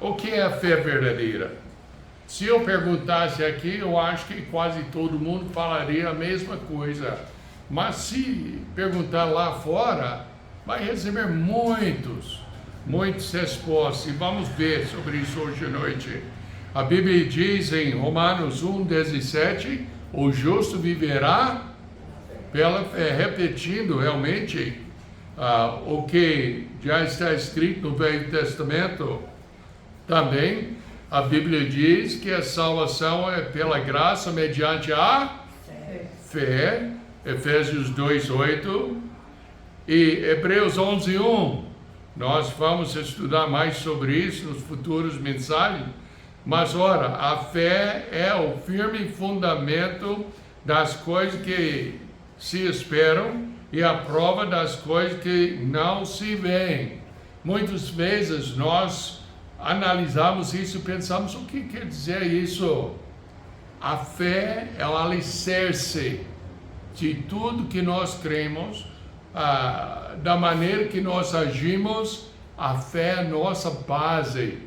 O que é a fé verdadeira? Se eu perguntasse aqui, eu acho que quase todo mundo falaria a mesma coisa. Mas se perguntar lá fora, vai receber muitas respostas. E vamos ver sobre isso hoje à noite. A Bíblia diz em Romanos 1:17, o justo viverá pela fé, repetindo realmente o que já está escrito no Velho Testamento. Também a Bíblia diz que a salvação é pela graça mediante a fé. Efésios 2:8 e Hebreus 11:1. Nós vamos estudar mais sobre isso nos futuros mensagens. Mas ora, a fé é o firme fundamento das coisas que se esperam e a prova das coisas que não se veem. Muitas vezes nós analisamos isso e pensamos, o que quer dizer isso? A fé é o alicerce de tudo que nós cremos, da maneira que nós agimos. A fé é a nossa base.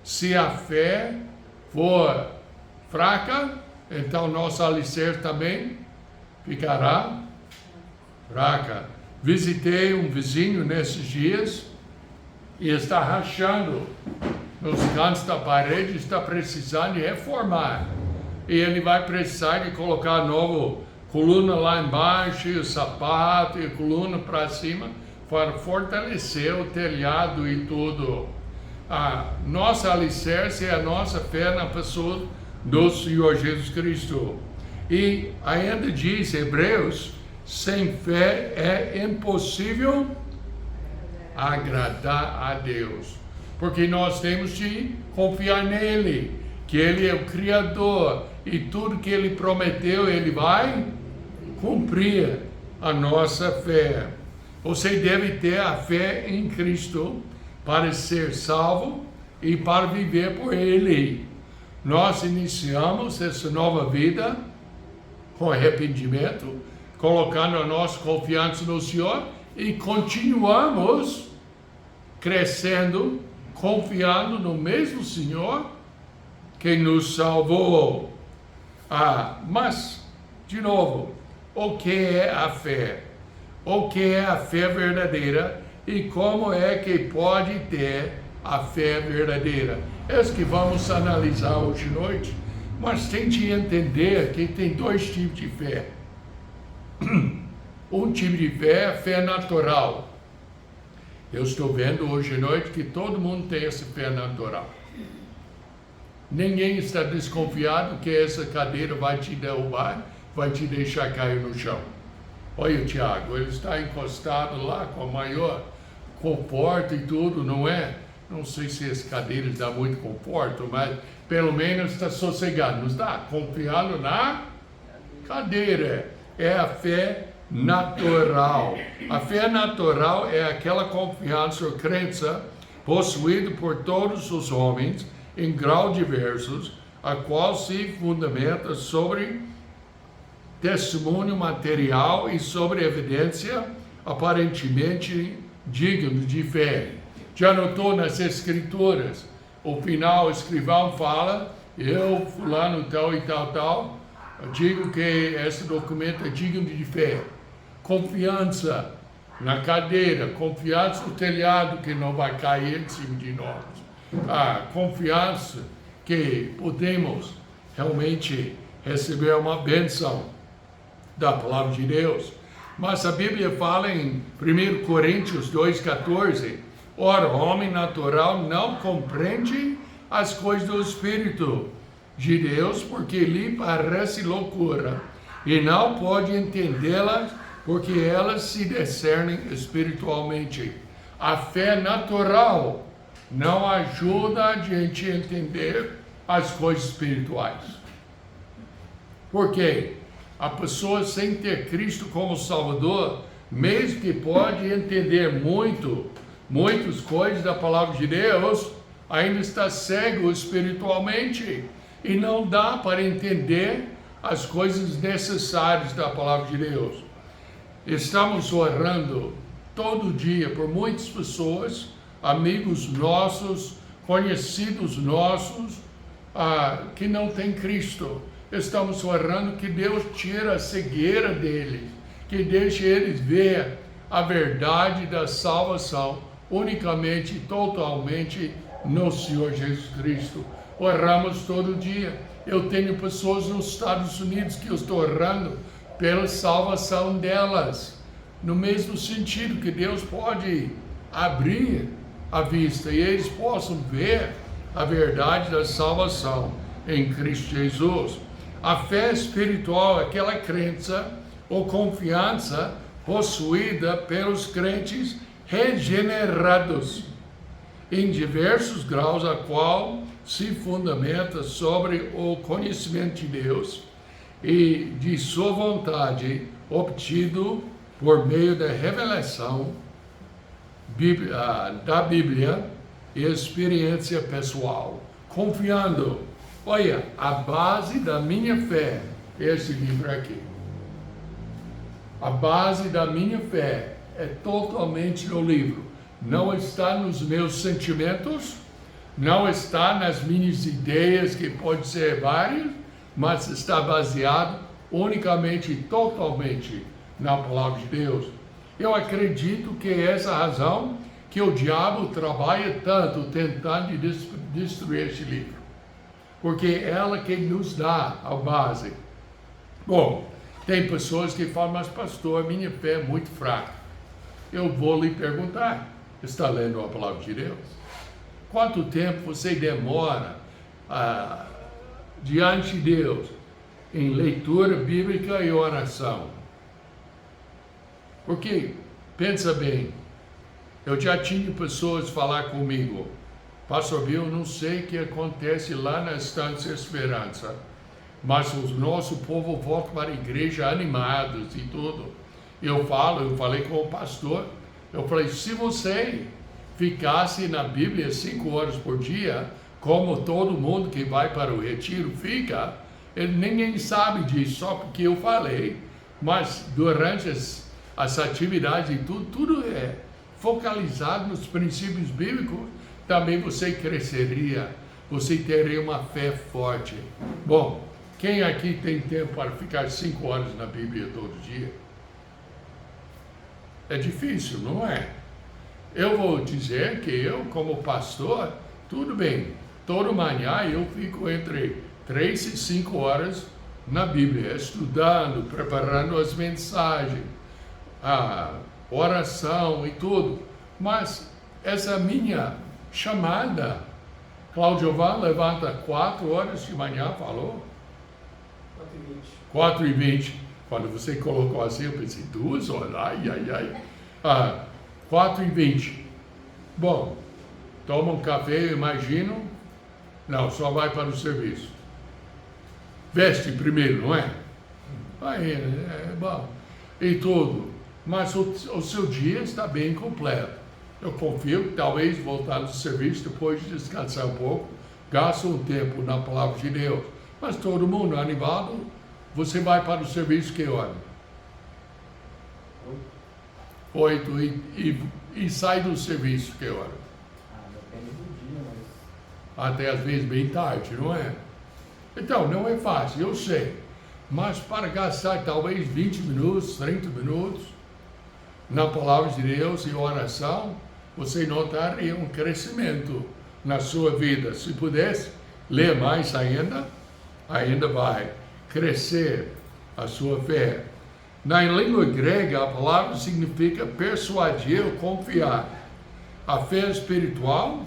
Se a fé for fraca, então nosso alicerce também ficará fraca. Visitei um vizinho nesses dias e está rachando nos cantos da parede, está precisando de reformar. E ele vai precisar de colocar novo coluna lá embaixo, e o sapato, e a coluna para cima, para fortalecer o telhado e tudo. A nossa alicerce é a nossa fé na pessoa do Senhor Jesus Cristo. E ainda diz Hebreus, sem fé é impossível agradar a Deus. Porque nós temos de confiar nele, que ele é o Criador, e tudo que ele prometeu, ele vai cumprir a nossa fé. Você deve ter a fé em Cristo para ser salvo e para viver por ele. Nós iniciamos essa nova vida com arrependimento, colocando a nossa confiança no Senhor e continuamos crescendo, confiando no mesmo Senhor que nos salvou. Mas, de novo, o que é a fé? O que é a fé verdadeira e como é que pode ter a fé verdadeira? É isso que vamos analisar hoje à noite, mas tente entender que tem dois tipos de fé. Um tipo de fé é a fé natural. Eu estou vendo hoje à noite que todo mundo tem essa fé natural. Ninguém está desconfiado que essa cadeira vai te derrubar, vai te deixar cair no chão. Olha o Tiago, ele está encostado lá com a maior conforto e tudo, não é? Não sei se as cadeiras dão muito conforto, mas pelo menos está sossegado, não está confiando na cadeira. É a fé natural. A fé natural é aquela confiança ou crença possuída por todos os homens em graus diversos, a qual se fundamenta sobre testemunho material e sobre evidência aparentemente digna de fé. Já notou nas escrituras, o final o escrivão fala, eu, fulano, tal e tal, eu digo que esse documento é digno de fé. Confiança na cadeira, confiança no telhado que não vai cair em cima de nós. Confiança que podemos realmente receber uma bênção da palavra de Deus. Mas a Bíblia fala em 1 Coríntios 2,14, ora, o homem natural não compreende as coisas do Espírito de Deus, porque lhe parece loucura, e não pode entendê-las, porque elas se discernem espiritualmente. A fé natural não ajuda a gente a entender as coisas espirituais. Por quê? A pessoa sem ter Cristo como Salvador, mesmo que pode entender muitas coisas da palavra de Deus, ainda está cego espiritualmente e não dá para entender as coisas necessárias da palavra de Deus. Estamos orando todo dia por muitas pessoas, amigos nossos, conhecidos nossos que não têm Cristo. Estamos orando que Deus tire a cegueira deles, que deixe eles ver a verdade da salvação unicamente e totalmente no Senhor Jesus Cristo. Oramos todo dia. Eu tenho pessoas nos Estados Unidos que eu estou orando pela salvação delas, no mesmo sentido que Deus pode abrir a vista e eles possam ver a verdade da salvação em Cristo Jesus. A fé espiritual é aquela crença ou confiança possuída pelos crentes regenerados em diversos graus, a qual se fundamenta sobre o conhecimento de Deus e de sua vontade, obtido por meio da revelação da Bíblia e experiência pessoal. Confiando, olha, a base da minha fé, esse livro aqui. A base da minha fé é totalmente no livro. Não está nos meus sentimentos, não está nas minhas ideias, que pode ser várias, mas está baseado unicamente e totalmente na palavra de Deus. Eu acredito que é essa a razão que o diabo trabalha tanto tentando destruir este livro, porque é ela que nos dá a base. Bom, tem pessoas que falam, mas pastor, minha fé é muito fraca. Eu vou lhe perguntar, está lendo a palavra de Deus? Quanto tempo você demora diante de Deus em leitura bíblica e oração? Porque, pensa bem, eu já tinha pessoas falar comigo, pastor Bill, não sei o que acontece lá na Estância Esperança, mas o nosso povo volta para a igreja animados e tudo. Eu falei com o pastor, eu falei, se você ficasse na Bíblia 5 horas por dia, como todo mundo que vai para o retiro fica, ninguém sabe disso, só porque eu falei, mas durante as atividades e tudo é focalizado nos princípios bíblicos, também você cresceria, você teria uma fé forte. Bom, quem aqui tem tempo para ficar 5 horas na Bíblia todo dia? É difícil, não é? Eu vou dizer que eu, como pastor, tudo bem, toda manhã eu fico entre 3 e 5 horas na Bíblia, estudando, preparando as mensagens, a oração e tudo, mas essa minha chamada, Cláudio Van levanta 4 horas de manhã, falou? 4h20. Quando você colocou assim, eu pensei, 2 horas, ai. 4h20. Bom, toma um café, eu imagino. Não, só vai para o serviço. Veste primeiro, não é? Aí, é bom. E tudo. Mas o seu dia está bem completo. Eu confio que talvez voltar do serviço, depois de descansar um pouco, gaste um tempo na palavra de Deus. Mas todo mundo animado, você vai para o serviço que hora? 8 e sai do serviço que hora? Depende do dia, mas... Até às vezes bem tarde, não é? Então, não é fácil, eu sei. Mas para gastar talvez 20 minutos, 30 minutos na palavra de Deus e oração, você notaria um crescimento na sua vida. Se pudesse ler mais ainda vai crescer a sua fé. Na língua grega, a palavra significa persuadir ou confiar. A fé espiritual,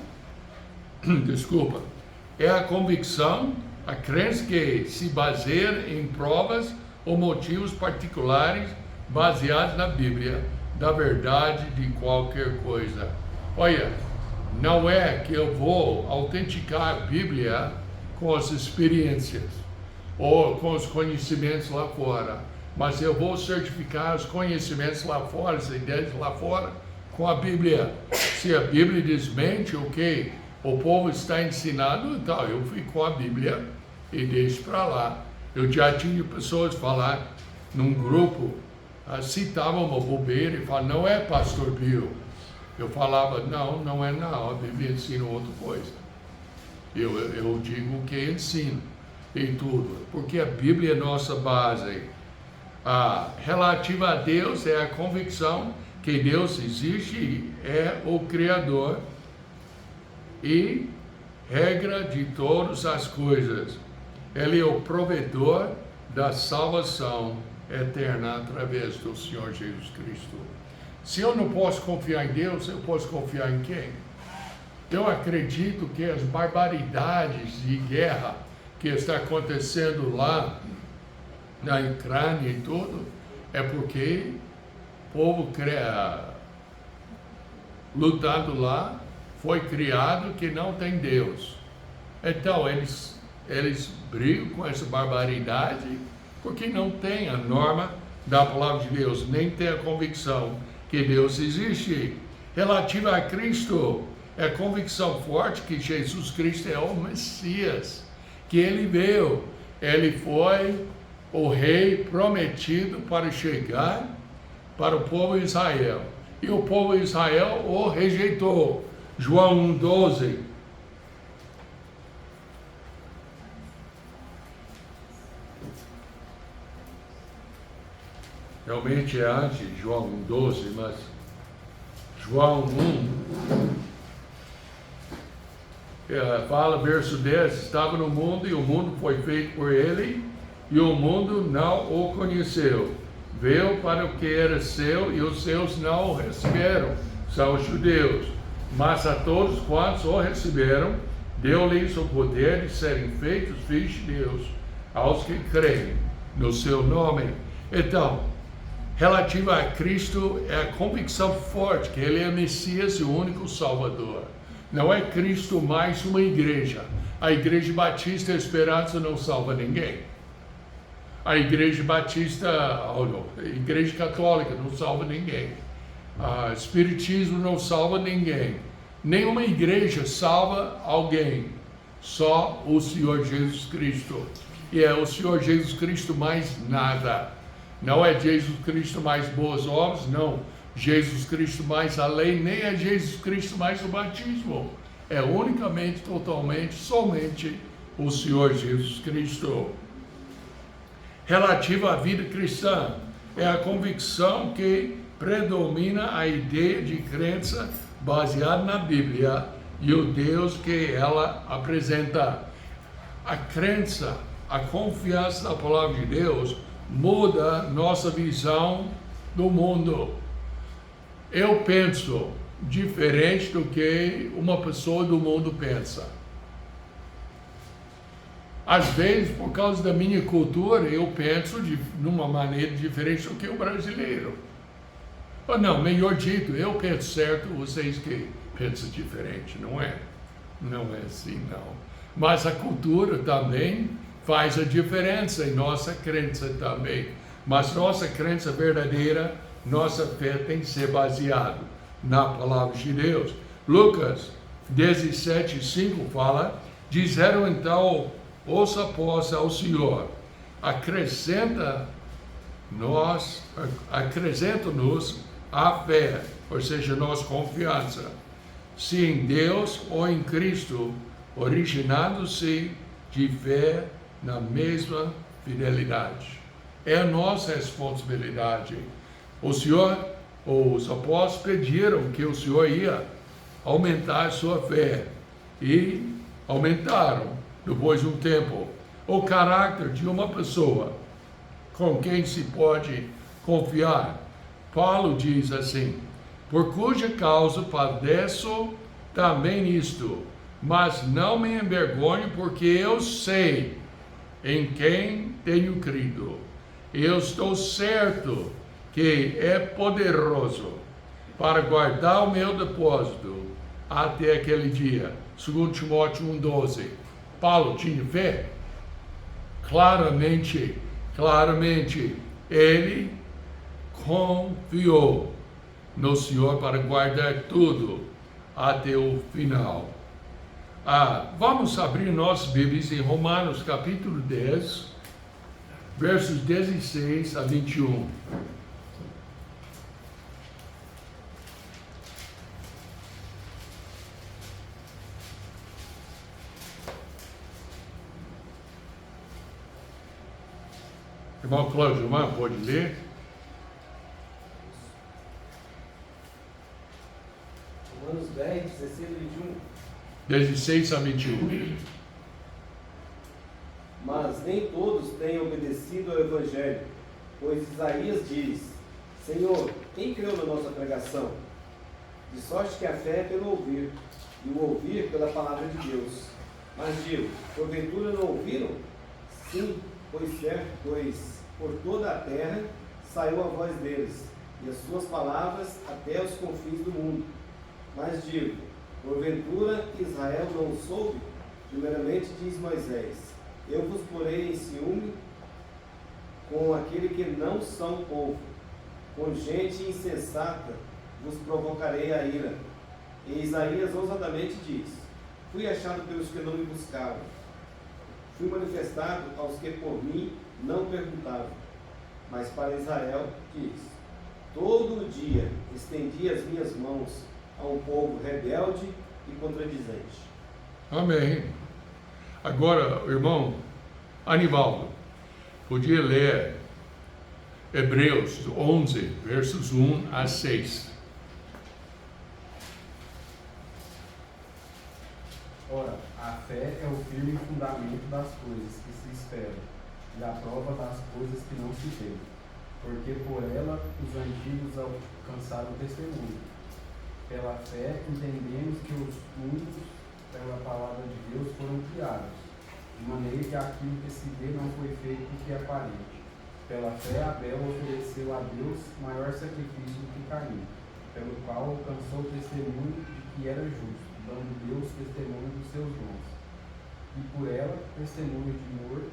é a convicção, a crença que se baseia em provas ou motivos particulares baseados na Bíblia, da verdade de qualquer coisa. Olha, não é que eu vou autenticar a Bíblia com as experiências ou com os conhecimentos lá fora, mas eu vou certificar os conhecimentos lá fora, as ideias lá fora, com a Bíblia. Se a Bíblia desmente o que o povo está ensinando, então eu fico com a Bíblia e deixo para lá. Eu já tinha pessoas falar num grupo, citavam uma bobeira e falavam, não é pastor Bill. Eu falava, não é não, a Bíblia ensina outra coisa. Eu digo que ensino em tudo, porque a Bíblia é nossa base. Relativa a Deus é a convicção que Deus existe, é o Criador e regra de todas as coisas. Ele é o provedor da salvação eterna através do Senhor Jesus Cristo. Se eu não posso confiar em Deus, eu posso confiar em quem? Eu acredito que as barbaridades de guerra que está acontecendo lá na Ucrânia e tudo, é porque o povo lutando lá foi criado que não tem Deus. Então eles brigam com essa barbaridade porque não tem a norma da palavra de Deus, nem tem a convicção que Deus existe. Relativa a Cristo, é a convicção forte que Jesus Cristo é o Messias, que ele veio, ele foi o rei prometido para chegar para o povo de Israel. E o povo de Israel o rejeitou. João 1,12. Realmente é antes de João 1,12, mas João 1 fala, verso 10, estava no mundo e o mundo foi feito por ele e o mundo não o conheceu. Veio para o que era seu e os seus não o receberam, são os judeus. Mas a todos quantos o receberam, deu-lhes o poder de serem feitos filhos de Deus, aos que creem no seu nome. Então, relativo a Cristo, é a convicção forte que ele é Messias e o único Salvador. Não é Cristo mais uma igreja. A Igreja Batista Esperança não salva ninguém. A Igreja Batista, a Igreja Católica não salva ninguém. O Espiritismo não salva ninguém. Nenhuma igreja salva alguém. Só o Senhor Jesus Cristo. E é o Senhor Jesus Cristo mais nada. Não é Jesus Cristo mais boas obras, não. Jesus Cristo mais a lei, nem é Jesus Cristo mais o batismo. É unicamente, totalmente, somente o Senhor Jesus Cristo. Relativo à vida cristã, é a convicção que predomina a ideia de crença baseada na Bíblia e o Deus que ela apresenta. A crença, a confiança na palavra de Deus muda nossa visão do mundo. Eu penso diferente do que uma pessoa do mundo pensa. Às vezes, por causa da minha cultura, eu penso de uma maneira diferente do que o brasileiro. Ou não, melhor dito, eu penso certo, vocês que pensam diferente, não é? Não é assim, não. Mas a cultura também faz a diferença em nossa crença também. Mas nossa crença verdadeira, nossa fé tem que ser baseada na palavra de Deus. Lucas 17:5 fala, disseram então os apóstolos ao Senhor, acrescenta-nos a fé, ou seja, nossa confiança, se em Deus ou em Cristo, originando-se de fé na mesma fidelidade. É a nossa responsabilidade. O Senhor, os apóstolos pediram que o Senhor ia aumentar a sua fé e aumentaram. Depois de um tempo, o caráter de uma pessoa com quem se pode confiar. Paulo diz assim, por cuja causa padeço também isto, mas não me envergonho, porque eu sei em quem tenho crido. Eu estou certo que é poderoso para guardar o meu depósito até aquele dia. 2 Timóteo 1,12. Paulo tinha fé? Claramente, ele confiou no Senhor para guardar tudo até o final. Vamos abrir nossas Bíblias em Romanos capítulo 10, versos 16 a 21. Irmão Cláudio Gilmar, pode ler? Romanos 10, 16 e 21. 16 a 21. Mas nem todos têm obedecido ao Evangelho, pois Isaías diz: Senhor, quem creu na nossa pregação? De sorte que a fé é pelo ouvir, e o ouvir pela palavra de Deus. Mas digo, porventura não ouviram? Sim, pois por toda a terra saiu a voz deles, e as suas palavras até os confins do mundo. Mas digo, porventura Israel não soube? Primeiramente diz Moisés: Eu vos porei em ciúme com aquele que não são povo, com gente insensata vos provocarei a ira. E Isaías ousadamente diz: Fui achado pelos que não me buscavam, fui manifestado aos que por mim não perguntavam. Mas para Israel diz: Todo dia estendi as minhas mãos a um povo rebelde e contradizente. Amém. Agora, irmão Anivaldo, podia ler Hebreus 11, versos 1 a 6. Ora, a fé é o firme fundamento das coisas que se esperam, e a prova das coisas que não se veem, porque por ela os antigos alcançaram testemunho. Pela fé entendemos que os mundos, pela palavra de Deus, foram criados, de maneira que aquilo que se vê não foi feito do que é aparente. Pela fé Abel ofereceu a Deus maior sacrifício do que Caim, pelo qual alcançou o testemunho de que era justo, dando Deus testemunho dos seus dons. E por ela, testemunho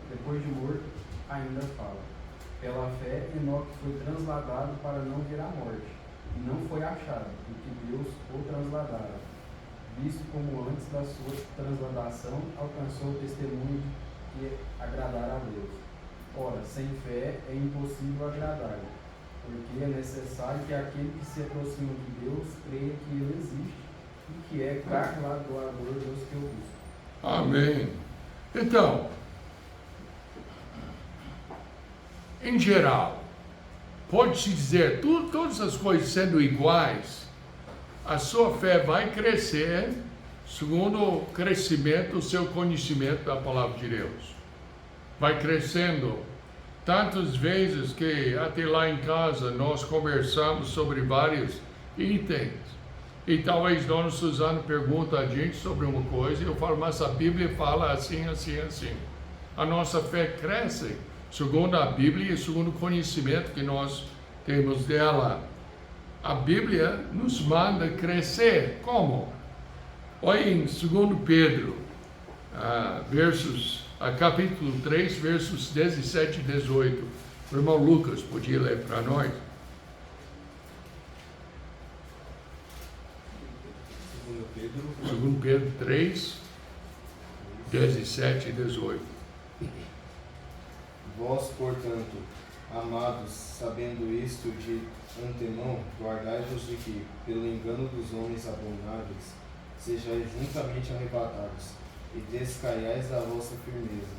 depois de morto, ainda fala. Pela fé, Enoque foi transladado para não ver a morte, e não foi achado, porque Deus o transladara, visto como antes da sua transladação alcançou o testemunho de que agradara a Deus. Ora, sem fé é impossível agradar-lhe, porque é necessário que aquele que se aproxima de Deus creia que ele existe e que é galardoador dos que o buscam. Amém. Então, em geral, pode-se dizer, todas as coisas sendo iguais, a sua fé vai crescer segundo o crescimento do seu conhecimento da palavra de Deus. Vai crescendo tantas vezes que até lá em casa nós conversamos sobre vários itens. E talvez Dona Suzana pergunta a gente sobre uma coisa e eu falo, mas a Bíblia fala assim, assim, assim. A nossa fé cresce segundo a Bíblia e segundo o conhecimento que nós temos dela. A Bíblia nos manda crescer. Como? Olha em 2 Pedro, capítulo 3, versos 17 e 18. O irmão Lucas podia ler para nós? 2 Pedro 3, 17 e 18. Vós, portanto, amados, sabendo isto de antemão, guardai-vos de que, pelo engano dos homens abomináveis, sejais juntamente arrebatados, e descaiais da vossa firmeza.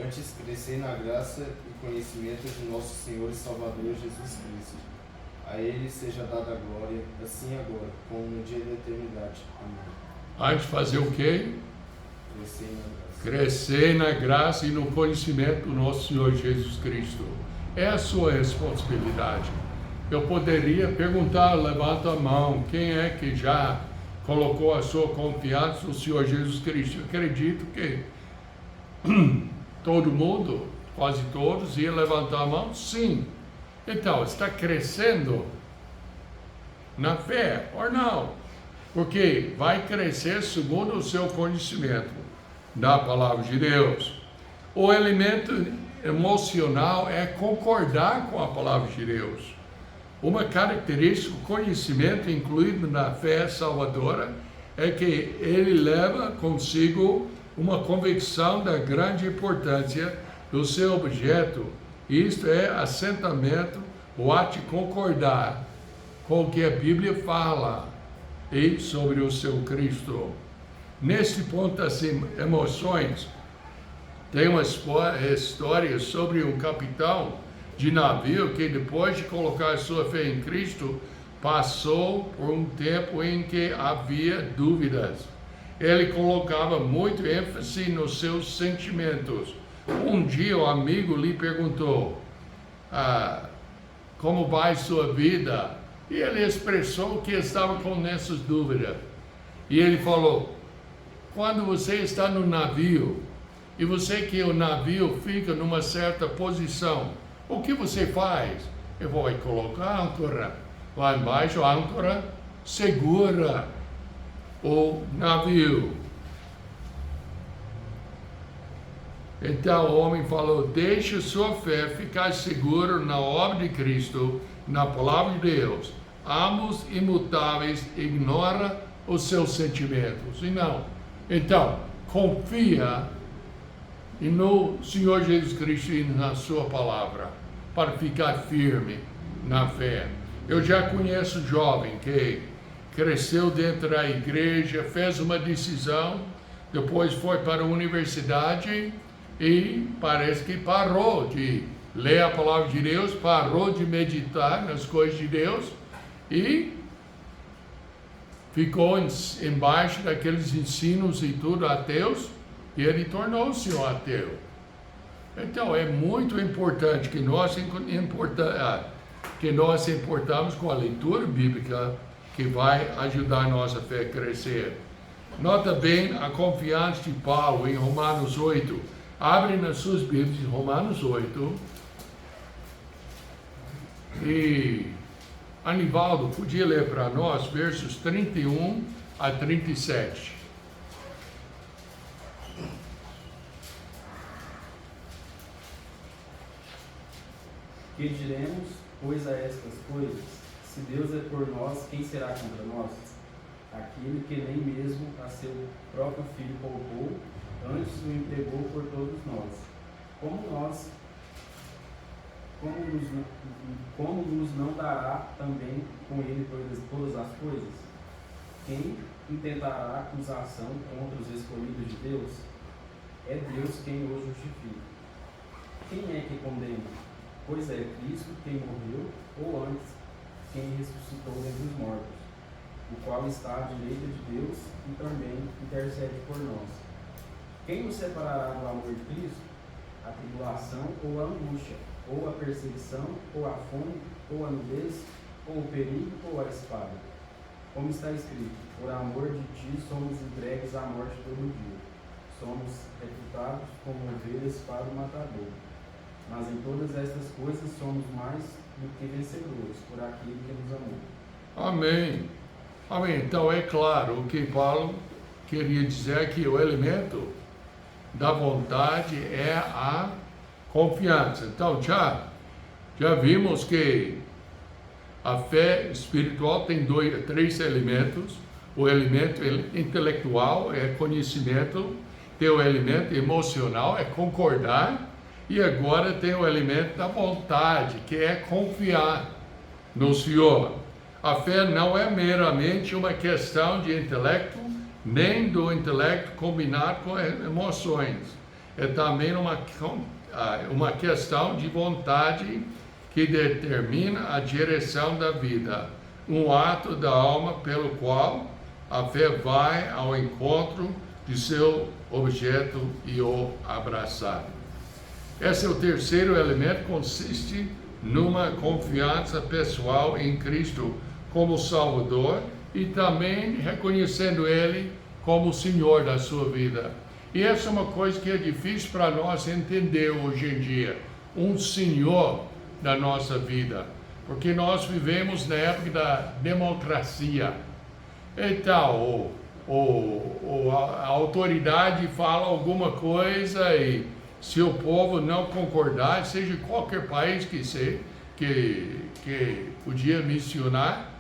Antes crescei na graça e conhecimento de nosso Senhor e Salvador Jesus Cristo. A Ele seja dada a glória, assim agora, como no dia da eternidade. Amém. Antes fazer o quê? Crescei na graça. Crescer na graça e no conhecimento do nosso Senhor Jesus Cristo. É a sua responsabilidade. Eu poderia perguntar, levanta a mão, quem é que já colocou a sua confiança no Senhor Jesus Cristo? Eu acredito que todo mundo, quase todos, ia levantar a mão, sim. Então, está crescendo na fé ou não? Porque vai crescer segundo o seu conhecimento da palavra de Deus. O elemento emocional é concordar com a palavra de Deus. Uma característica, o conhecimento incluído na fé salvadora, é que ele leva consigo uma convicção da grande importância do seu objeto. Isto é assentamento, o ato de concordar com o que a Bíblia fala e sobre o seu Cristo. Neste ponto, as emoções Tem uma história sobre um capitão de navio que depois de colocar sua fé em Cristo, passou por um tempo em que havia dúvidas. Ele colocava muito ênfase nos seus sentimentos. Um dia o amigo lhe perguntou, como vai sua vida? E ele expressou que estava com essas dúvidas. E ele falou, quando você está no navio, e você que o navio fica numa certa posição, o que você faz? Eu vou colocar a âncora. Lá embaixo, a âncora segura o navio. Então o homem falou, deixe sua fé ficar seguro na obra de Cristo, na palavra de Deus. Ambos imutáveis, ignora os seus sentimentos. E não. Então, confia no Senhor Jesus Cristo e na sua palavra, para ficar firme na fé. Eu já conheço jovem que cresceu dentro da igreja, fez uma decisão, depois foi para a universidade e parece que parou de ler a palavra de Deus, parou de meditar nas coisas de Deus e ficou embaixo daqueles ensinos e tudo ateus, e ele tornou-se um ateu. Então é muito importante que nós importamos com a leitura bíblica, que vai ajudar a nossa fé a crescer. Nota bem a confiança de Paulo em Romanos 8. Abre nas suas Bíblias em Romanos 8. E Anivaldo, podia ler para nós versos 31 a 37. Que diremos, pois, a estas coisas? Se Deus é por nós, quem será contra nós? Aquele que nem mesmo a seu próprio Filho poupou, antes o entregou por todos nós. Como nos não dará também com ele todas as coisas? Quem intentará acusação contra os escolhidos de Deus? É Deus quem os justifica. Quem é que condena? Pois é Cristo quem morreu, ou antes, quem ressuscitou dentre os mortos, o qual está à direita de Deus e também intercede por nós. Quem nos separará do amor de Cristo? A tribulação ou a angústia, ou a perseguição, ou a fome, ou a nudez, ou o perigo, ou a espada. Como está escrito, por amor de ti somos entregues à morte todo dia. Somos reputados como ovelhas para o matador. Mas em todas estas coisas somos mais do que vencedores, por aquele que nos amou. Amém. Amém. Então é claro o que Paulo queria dizer, que o elemento da vontade é a confiança. Então já vimos que a fé espiritual tem três elementos. O elemento intelectual é conhecimento, tem o elemento emocional, é concordar, e agora tem o elemento da vontade, que é confiar no Senhor. A fé não é meramente uma questão de intelecto, nem do intelecto combinado com emoções. É também uma questão de vontade que determina a direção da vida. Um ato da alma pelo qual a fé vai ao encontro de seu objeto e o abraçar. Esse é o terceiro elemento, consiste numa confiança pessoal em Cristo como Salvador e também reconhecendo Ele como o Senhor da sua vida. E essa é uma coisa que é difícil para nós entender hoje em dia, um Senhor da nossa vida, porque nós vivemos na época da democracia. Então, a autoridade fala alguma coisa e se o povo não concordar, seja qualquer país que podia missionar,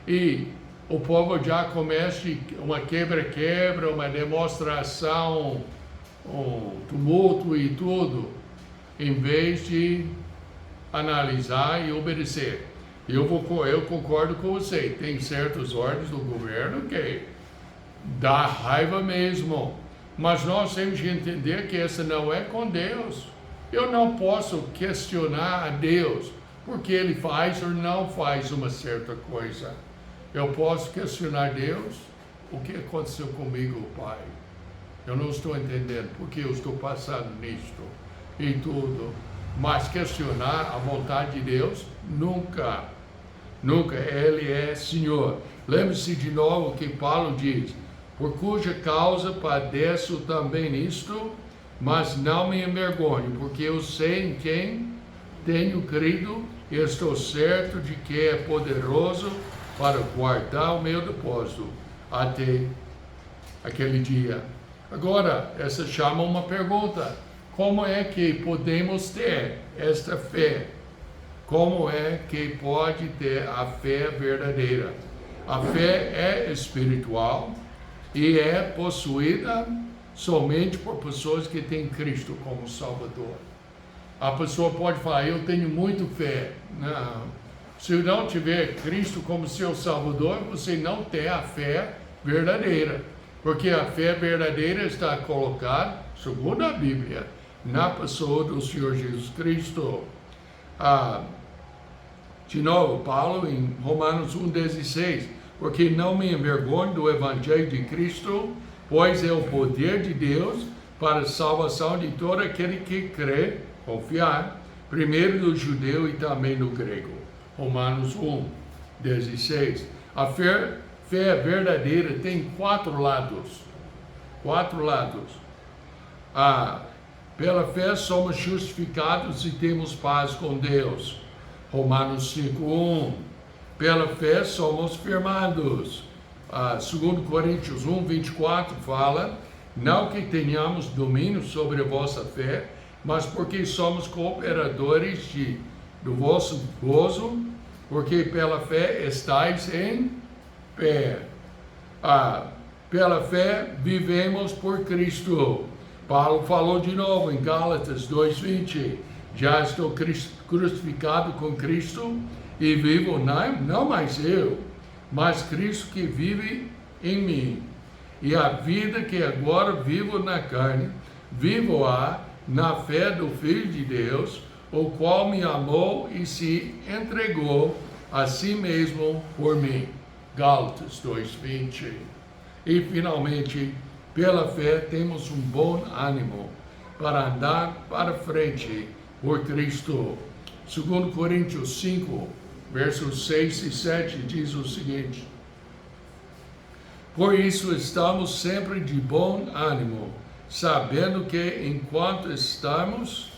e o povo já começa uma quebra-quebra, uma demonstração, um tumulto e tudo, em vez de analisar e obedecer. Eu concordo com você, tem certas ordens do governo que dá raiva mesmo, Mas nós temos que entender que essa não é com Deus. Eu não posso questionar a Deus porque Ele faz ou não faz uma certa coisa. Eu posso questionar Deus, o que aconteceu comigo, Pai? Eu não estou entendendo porque eu estou passando nisto e tudo. Mas questionar a vontade de Deus, nunca. Nunca. Ele é Senhor. Lembre-se de novo que Paulo diz: por cuja causa padeço também nisto, mas não me envergonho, porque eu sei em quem tenho crido e estou certo de que é poderoso para guardar o meu depósito até aquele dia. Agora, essa chama uma pergunta: como é que podemos ter esta fé? Como é que pode ter a fé verdadeira? A fé é espiritual e é possuída somente por pessoas que têm Cristo como Salvador. A pessoa pode falar: eu tenho muito fé. Não. Se não tiver Cristo como seu Salvador, você não tem a fé verdadeira. Porque a fé verdadeira está colocada, segundo a Bíblia, na pessoa do Senhor Jesus Cristo. De novo, Paulo em Romanos 1,16: porque não me envergonho do Evangelho de Cristo, pois é o poder de Deus para a salvação de todo aquele que crê, confiar, primeiro do judeu e também do grego. Romanos 1,16. A fé verdadeira tem 4 lados. 4 lados. Pela fé somos justificados e temos paz com Deus. Romanos 5,1. Pela fé somos firmados. 2 Coríntios 1,24 fala: não que tenhamos domínio sobre a vossa fé, mas porque somos cooperadores do vosso gozo, porque pela fé estáis em pé. Pela fé vivemos por Cristo. Paulo falou de novo em Gálatas 2,20: já estou crucificado com Cristo e vivo não mais eu, mas Cristo que vive em mim. E a vida que agora vivo na carne, vivo-a na fé do Filho de Deus, o qual me amou e se entregou a si mesmo por mim. Gálatas 2,20. E finalmente, pela fé temos um bom ânimo para andar para frente por Cristo. 2 Coríntios 5, versos 6 e 7 diz o seguinte: por isso estamos sempre de bom ânimo, sabendo que enquanto estamos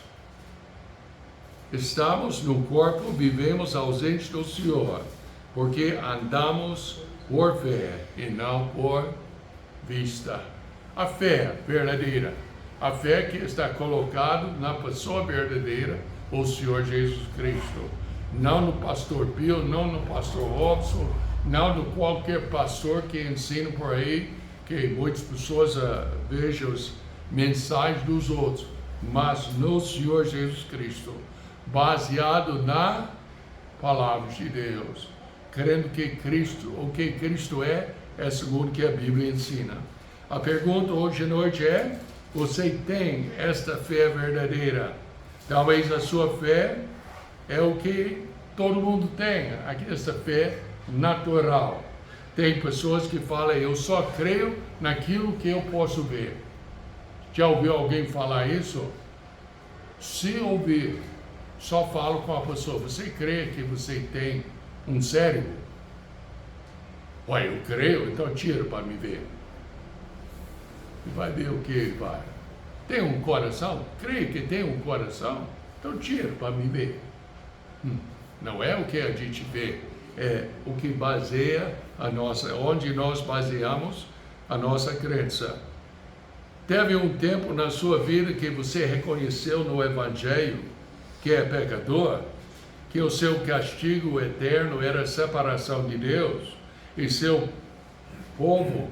no corpo, vivemos ausentes do Senhor, porque andamos por fé e não por vista. A fé verdadeira, a fé que está colocada na pessoa verdadeira, o Senhor Jesus Cristo. Não no pastor Pio, não no pastor Robson, não no qualquer pastor que ensina por aí, que muitas pessoas vejam as mensagens dos outros, mas no Senhor Jesus Cristo, baseado na palavra de Deus, crendo que Cristo, o que Cristo é segundo que a Bíblia ensina. A pergunta hoje à noite é: você tem esta fé verdadeira? Talvez a sua fé é o que todo mundo tem, essa fé natural. Tem pessoas que falam: eu só creio naquilo que eu posso ver. Já ouviu alguém falar isso? Se ouvir, só falo com a pessoa: você crê que você tem um cérebro? Ué, eu creio, então tira para me ver. E vai ver o que vai. Tem um coração? Creio que tem um coração? Então tira para me ver. Não é o que a gente vê, é o que baseia onde nós baseamos a nossa crença. Teve um tempo na sua vida que você reconheceu no Evangelho que é pecador, que o seu castigo eterno era a separação de Deus e seu povo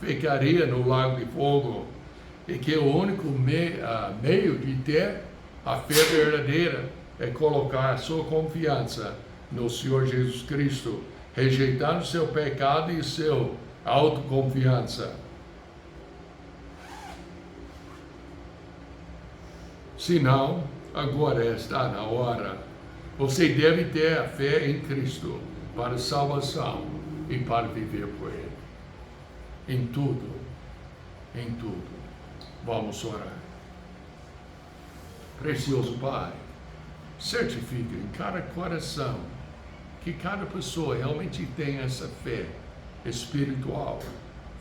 ficaria no lago de fogo, e que o único meio de ter a fé verdadeira é colocar a sua confiança no Senhor Jesus Cristo, rejeitando seu pecado e seu autoconfiança. Se não, agora está na hora. Você deve ter a fé em Cristo para salvação e para viver por Ele. Em tudo, em tudo. Vamos orar. Precioso Pai, certifica em cada coração que cada pessoa realmente tem essa fé espiritual.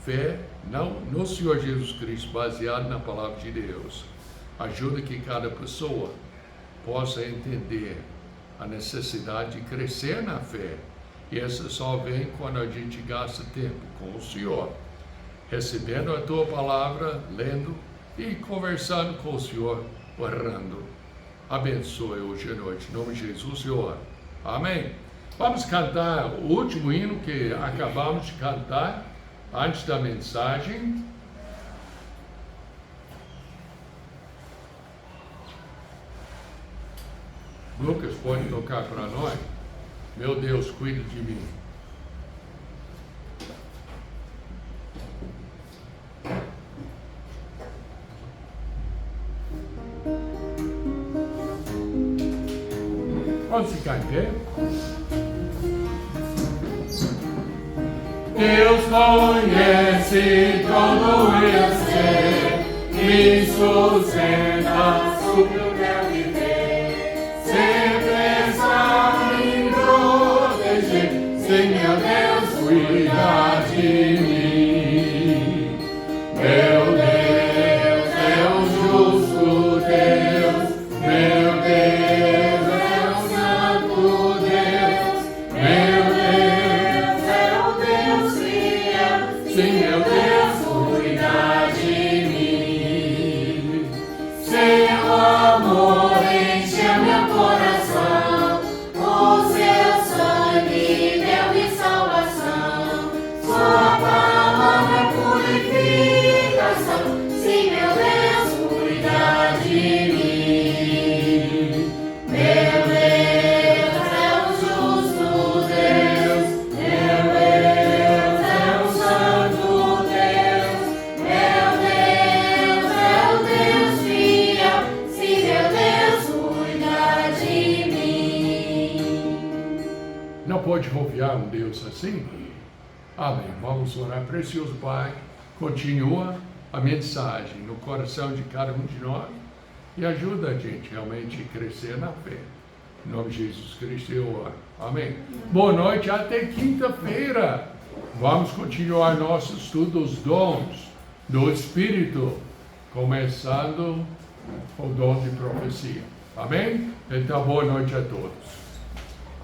Fé não no Senhor Jesus Cristo, baseado na palavra de Deus. Ajuda que cada pessoa possa entender a necessidade de crescer na fé. E essa só vem quando a gente gasta tempo com o Senhor, recebendo a Tua palavra, lendo e conversando com o Senhor, orando. Abençoe hoje à noite. Em nome de Jesus, Senhor. Amém. Vamos cantar o último hino que acabamos de cantar antes da mensagem. Lucas, pode tocar para nós? Meu Deus, cuida de mim. Vamos ficar em pé? Deus conhece todo eu ser, me sustenta sobre o meu viver, sempre está me proteger, sem meu Deus cuidar de mim. Meu Deus é o justo Deus, meu Deus é o santo Deus, meu Deus é o Deus fiel, sem meu Deus cuidar de mim. Seu amor enche meu coração, o seu sangue deu-me salvação, sua palavra purificação, se meu Deus cuidar de mim. Meu Deus é o justo Deus, meu Deus é o santo Deus, meu Deus é o Deus fiel, se meu Deus cuidar de mim. Não pode confiar um Deus assim? Amém. Vamos orar. Precioso Pai, continua a mensagem no coração de cada um de nós e ajuda a gente realmente a crescer na fé. Em nome de Jesus Cristo eu oro. Amém. Boa noite, até quinta-feira. Vamos continuar nosso estudo dos dons do Espírito, começando com o dom de profecia. Amém? Então, boa noite a todos.